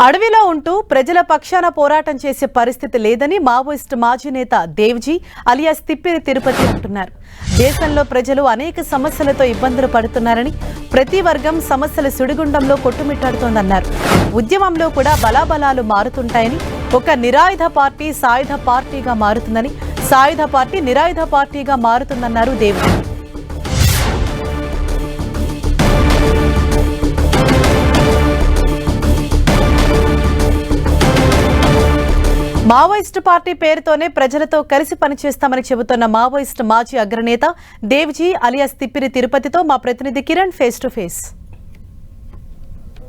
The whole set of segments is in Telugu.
అడవిలో ఉంటూ ప్రజల పక్షాన పోరాటం చేసే పరిస్థితి లేదని మావోయిస్ట్ మాజీ నేత దేవ్జీ అలియాస్ తిప్పిరి తిరుపతి అంటున్నారు. దేశంలో ప్రజలు అనేక సమస్యలతో ఇబ్బందులు పడుతున్నారని, ప్రతి వర్గం సమస్యల సుడిగుండంలో కొట్టుమిట్టాడుతోందన్నారు. ఉద్యమంలో కూడా బలాబలాలు మారుతుంటాయని, ఒక నిరాయుధ పార్టీ సాయుధ పార్టీగా మారుతుందని, సాయుధ పార్టీ నిరాయుధ పార్టీగా మారుతుందన్నారు దేవ్జీ. మావోయిస్టు పార్టీ పేరుతోనే ప్రజలతో కలిసి పనిచేస్తామని చెబుతున్న మావోయిస్టు మాజీ అగ్రనేత దేవ్జీ అలియాస్ తిప్పిరి తిరుపతితో మా ప్రతినిధి Kiran face to face.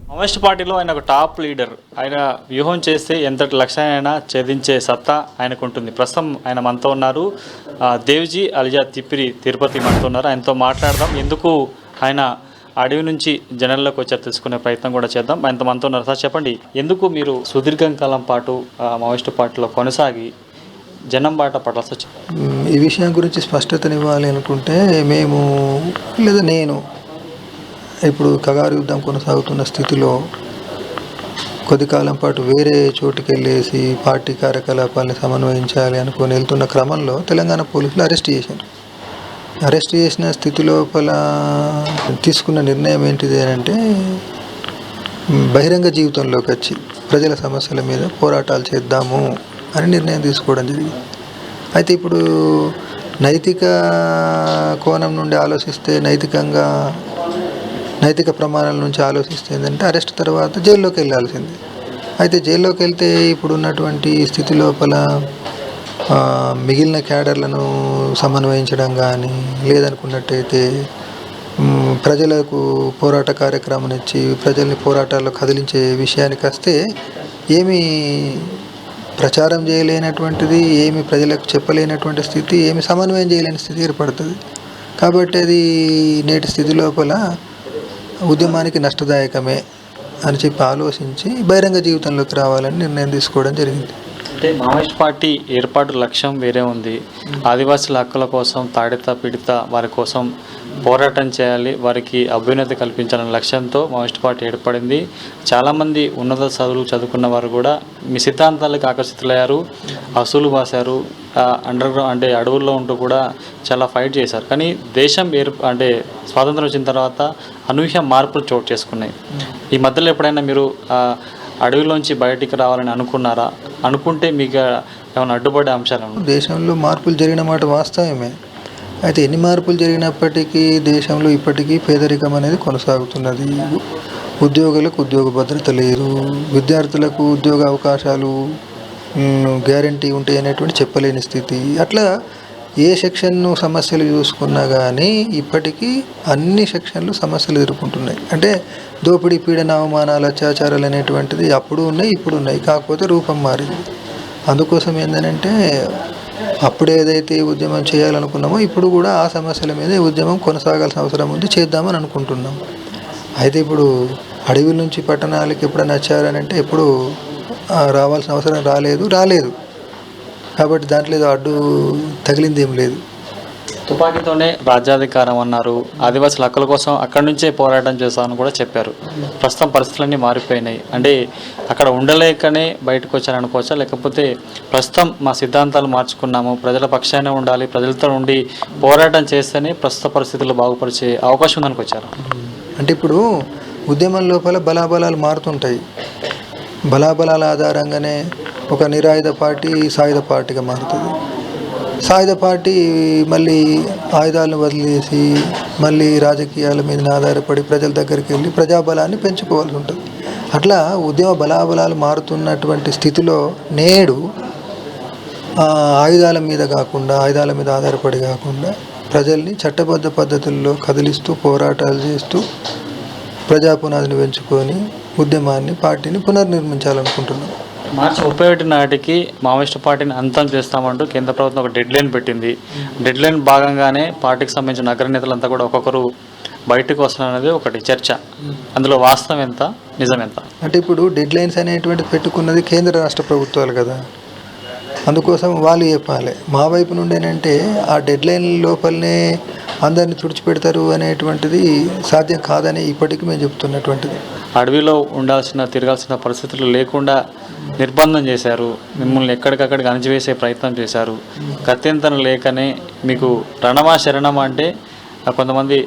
Maoist పార్టీలో ఆయన ఒక టాప్ లీడర్. ఆయన వ్యూహం చేస్తే ఎంతటి లక్ష్యాలైనా ఛేదించే సత్తా ఆయనకు ఉంటుంది. ప్రస్తుతం ఆయన మనతో ఉన్నారు. దేవ్జీ అలియాస్ తిప్పిరి తిరుపతి మనతో ఉన్నారు. ఆయనతో మాట్లాడదాం. ఎందుకు ఆయన అడవి నుంచి జనాల్లోకి వచ్చారు తెలుసుకునే ప్రయత్నం కూడా చేద్దాం. ఆయనతో మనతో ఉన్నారు. సార్ చెప్పండి, ఎందుకు మీరు సుదీర్ఘ కాలం పాటు మావోయిస్టు పార్టీలో కొనసాగి జనం బాట పడాల్సి వచ్చింది? ఈ విషయం గురించి స్పష్టతనివ్వాలి అనుకుంటే నేను ఇప్పుడు కగారు యుద్ధం కొనసాగుతున్న స్థితిలో కొద్ది కాలం పాటు వేరే చోటుకి వెళ్ళేసి పార్టీ కార్యకలాపాలను సమన్వయించాలి అనుకుని వెళ్తున్న క్రమంలో తెలంగాణ పోలీసులు అరెస్ట్ చేసిన స్థితి లోపల తీసుకున్న నిర్ణయం ఏంటిది అంటే, బహిరంగ జీవితంలోకి వచ్చి ప్రజల సమస్యల మీద పోరాటాలు చేద్దాము అని నిర్ణయం తీసుకోవడం జరిగింది. అయితే ఇప్పుడు నైతిక కోణం నుండి ఆలోచిస్తే, నైతిక ప్రమాణాల నుంచి ఆలోచిస్తే ఏంటంటే, అరెస్ట్ తర్వాత జైల్లోకి వెళ్ళాల్సింది. అయితే జైల్లోకి వెళ్తే ఇప్పుడు ఉన్నటువంటి స్థితి లోపల మిగిలిన క్యాడర్లను సమన్వయించడం కానీ, లేదనుకున్నట్టయితే ప్రజలకు పోరాట కార్యక్రమం ఇచ్చి ప్రజల్ని పోరాటాల్లో కదిలించే విషయానికి వస్తే ఏమీ ప్రచారం చేయలేనటువంటిది, ఏమి ప్రజలకు చెప్పలేనటువంటి స్థితి, ఏమి సమన్వయం చేయలేని స్థితి ఏర్పడుతుంది. కాబట్టి అది నేటి స్థితి లోపల ఉద్యమానికి నష్టదాయకమే అని చెప్పి ఆలోచించి బహిరంగ జీవితంలోకి రావాలని నిర్ణయం తీసుకోవడం జరిగింది. అంటే మావోయిస్ట్ పార్టీ ఏర్పాటు లక్ష్యం వేరే ఉంది. ఆదివాసుల హక్కుల కోసం, తాడిత పీడిత వారి కోసం పోరాటం చేయాలి, వారికి అభ్యున్నతి కల్పించాలనే లక్ష్యంతో మావోయిస్ట్ పార్టీ ఏర్పడింది. చాలామంది ఉన్నత చదువులు చదువుకున్న వారు కూడా మీ సిద్ధాంతాలకు ఆకర్షితులయ్యారు, అసూలు బాసారు, అండర్ గ్రౌండ్ అంటే అడవుల్లో ఉంటూ కూడా చాలా ఫైట్ చేశారు. కానీ దేశం స్వాతంత్రం వచ్చిన తర్వాత అనూహ్య మార్పులు చోటు చేసుకున్నాయి. ఈ మధ్యలో ఎప్పుడైనా మీరు అడవిలోంచి బయటికి రావాలని అనుకున్నారా? అనుకుంటే మీకు ఏమైనా అడ్డుపడే అంశాలు? దేశంలో మార్పులు జరిగిన మాట వాస్తవమే. అయితే ఎన్ని మార్పులు జరిగినప్పటికీ దేశంలో ఇప్పటికీ పేదరికం అనేది కొనసాగుతున్నది. ఉద్యోగులకు ఉద్యోగ భద్రత లేదు, విద్యార్థులకు ఉద్యోగ అవకాశాలు గ్యారంటీ ఉంటాయి అనేటువంటి చెప్పలేని స్థితి. అట్లా ఏ సెక్షన్ను సమస్యలు చూసుకున్నా కానీ ఇప్పటికీ అన్ని సెక్షన్లు సమస్యలు ఎదుర్కొంటున్నాయి. అంటే దోపిడీ, పీడన, అవమానాలు, అత్యాచారాలు అనేటువంటిది అప్పుడు ఉన్నాయి, ఇప్పుడు ఉన్నాయి. కాకపోతే రూపం మారింది. అందుకోసం ఏంటంటే, అప్పుడు ఏదైతే ఉద్యమం చేయాలనుకున్నామో ఇప్పుడు కూడా ఆ సమస్యల మీద ఉద్యమం కొనసాగాల్సిన అవసరం ఉంది, చేద్దామని అనుకుంటున్నాం. అయితే ఇప్పుడు అడవుల నుంచి పట్టణాలకు ఎప్పుడైనా వచ్చారనంటే ఎప్పుడు రావాల్సిన అవసరం రాలేదు. కాబట్టి దాంట్లో ఏదో అడ్డు తగిలింది ఏం లేదు. తుపాకీతోనే రాజ్యాధికారం అన్నారు. ఆదివాసుల హక్కుల కోసం అక్కడి నుంచే పోరాటం చేస్తామని కూడా చెప్పారు. ప్రస్తుతం పరిస్థితులన్నీ మారిపోయినాయి. అంటే అక్కడ ఉండలేకనే బయటకు వచ్చారనుకోవచ్చా, లేకపోతే ప్రస్తుతం మా సిద్ధాంతాలు మార్చుకున్నాము, ప్రజల పక్షానే ఉండాలి, ప్రజలతో ఉండి పోరాటం చేస్తేనే ప్రస్తుత పరిస్థితులు బాగుపరిచే అవకాశం ఉందనికి వచ్చారు? అంటే ఇప్పుడు ఉద్యమం లోపల బలాబలాలు మారుతుంటాయి. బలాబలాల ఆధారంగానే ఒక నిరాయుధ పార్టీ సాయుధ పార్టీగా మారుతుంది. సాయుధ పార్టీ మళ్ళీ ఆయుధాలను వదిలేసి మళ్ళీ రాజకీయాల మీద ఆధారపడి ప్రజల దగ్గరికి వెళ్ళి ప్రజాబలాన్ని పెంచుకోవాల్సి ఉంటుంది. అట్లా ఉద్యమ బలాబలాలు మారుతున్నటువంటి స్థితిలో నేడు ఆయుధాల మీద ఆధారపడి కాకుండా ప్రజల్ని చట్టబద్ధ పద్ధతుల్లో కదిలిస్తూ పోరాటాలు చేస్తూ ప్రజాపునాదిని పెంచుకొని ఉద్యమాన్ని, పార్టీని పునర్నిర్మించాలనుకుంటున్నాం. మార్చి 31 నాటికి మావోయిస్టు పార్టీని అంతం చేస్తామంటూ కేంద్ర ప్రభుత్వం ఒక డెడ్ లైన్ పెట్టింది. డెడ్ లైన్ భాగంగానే పార్టీకి సంబంధించిన అగ్రనేతలంతా కూడా ఒక్కొక్కరు బయటకు వస్తున్నారనేది ఒకటి చర్చ. అందులో వాస్తవం ఎంత, నిజం ఎంత? అంటే ఇప్పుడు డెడ్ లైన్స్ అనేటువంటి పెట్టుకున్నది కేంద్ర రాష్ట్ర ప్రభుత్వాలు కదా, అందుకోసం వాళ్ళు చెప్పాలి. మా వైపు నుండి ఏంటంటే ఆ డెడ్ లైన్ లోపలనే అందరిని తుడిచిపెడతారు అనేటువంటిది సాధ్యం కాదని ఇప్పటికీ మేము చెప్తున్నటువంటిది. అడవిలో తిరగాల్సిన పరిస్థితులు లేకుండా నిర్బంధం చేశారు, మిమ్మల్ని ఎక్కడికక్కడికి అణిచివేసే ప్రయత్నం చేశారు. గత్యంతరం లేకనే మీకు రణమా శరణమా అంటే కొంతమంది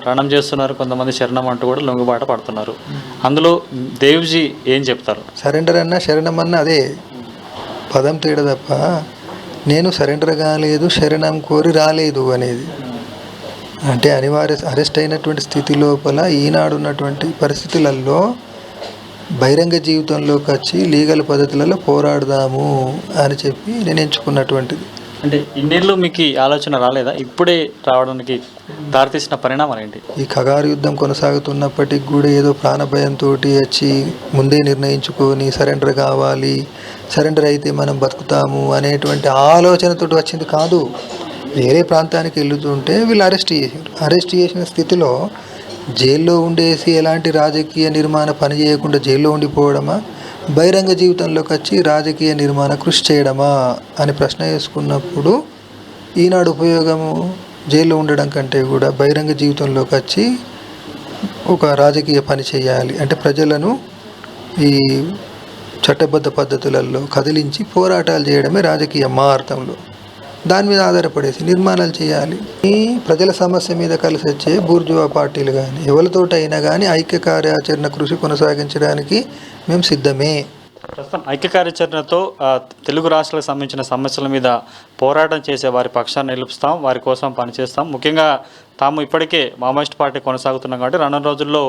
రణం చేస్తున్నారు, కొంతమంది శరణం అంటూ కూడా లొంగుబాట పడుతున్నారు. అందులో దేవ్జీ ఏం చెప్తారు? సరెండర్ అన్నా శరణం అన్నా అదే పదం తేడా తప్ప నేను సరెండర్ కాలేదు, శరణం కోరి రాలేదు అనేది. అంటే అరెస్ట్ అయినటువంటి స్థితి లోపల ఈనాడు ఉన్నటువంటి పరిస్థితులలో బహిరంగ జీవితంలోకి వచ్చి లీగల్ పద్ధతులలో పోరాడదాము అని చెప్పి నేను ఎంచుకున్నటువంటిది. అంటే ఇన్నేళ్ళు మీకు ఆలోచన రాలేదా? ఇప్పుడే రావడానికి దారితీసిన పరిణామాలు ఏంటి? ఈ ఖగారు యుద్ధం కొనసాగుతున్నప్పటికి కూడా ఏదో ప్రాణభయంతో వచ్చి ముందే నిర్ణయించుకొని సరెండర్ కావాలి, సరెండర్ అయితే మనం బతుకుతాము అనేటువంటి ఆలోచనతో వచ్చింది కాదు. వేరే ప్రాంతానికి వెళ్తుంటే వీళ్ళు అరెస్ట్ చేసిన స్థితిలో జైల్లో ఉండేసి ఎలాంటి రాజకీయ నిర్మాణ పని చేయకుండా జైల్లో ఉండిపోవడమా, బహిరంగ జీవితంలోకి వచ్చి రాజకీయ నిర్మాణ కృషి చేయడమా అని ప్రశ్న వేసుకున్నప్పుడు ఈనాడు ఉపయోగము జైల్లో ఉండడం కంటే కూడా బహిరంగ జీవితంలోకి వచ్చి ఒక రాజకీయ పని చేయాలి అంటే ప్రజలను ఈ చట్టబద్ధ పద్ధతులలో కదిలించి పోరాటాలు చేయడమే రాజకీయ మార్గంలో. దాని మీద ఆధారపడేసి నిర్మాణాలు చేయాలి. ఈ ప్రజల సమస్య మీద కలిసి వచ్చే బూర్జువా పార్టీలు కానీ ఎవరితోటైనా కానీ ఐక్య కార్యాచరణ కృషి కొనసాగించడానికి మేము సిద్ధమే. ప్రస్తుతం ఐక్య కార్యాచరణతో తెలుగు రాష్ట్రాలకు సంబంధించిన సమస్యల మీద పోరాటం చేసే వారి పక్షాన్ని నిలుపుతాం, వారి కోసం పనిచేస్తాం. ముఖ్యంగా తాము ఇప్పటికే మావోయిస్ట్ పార్టీ కొనసాగుతున్నాం కాబట్టి రానున్న రోజుల్లో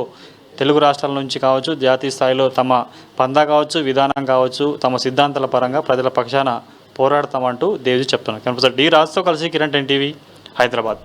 తెలుగు రాష్ట్రాల నుంచి కావచ్చు, జాతీయ స్థాయిలో తమ పందా కావచ్చు, విధానం కావచ్చు, తమ సిద్ధాంతాల పరంగా ప్రజల పక్షాన పోరాడతామంటూ దేవ్జీ చెప్తున్నారు. కనిపిస్తారు డి రాజుతో కలిసి కిరణ్ 10 టీవీ హైదరాబాద్.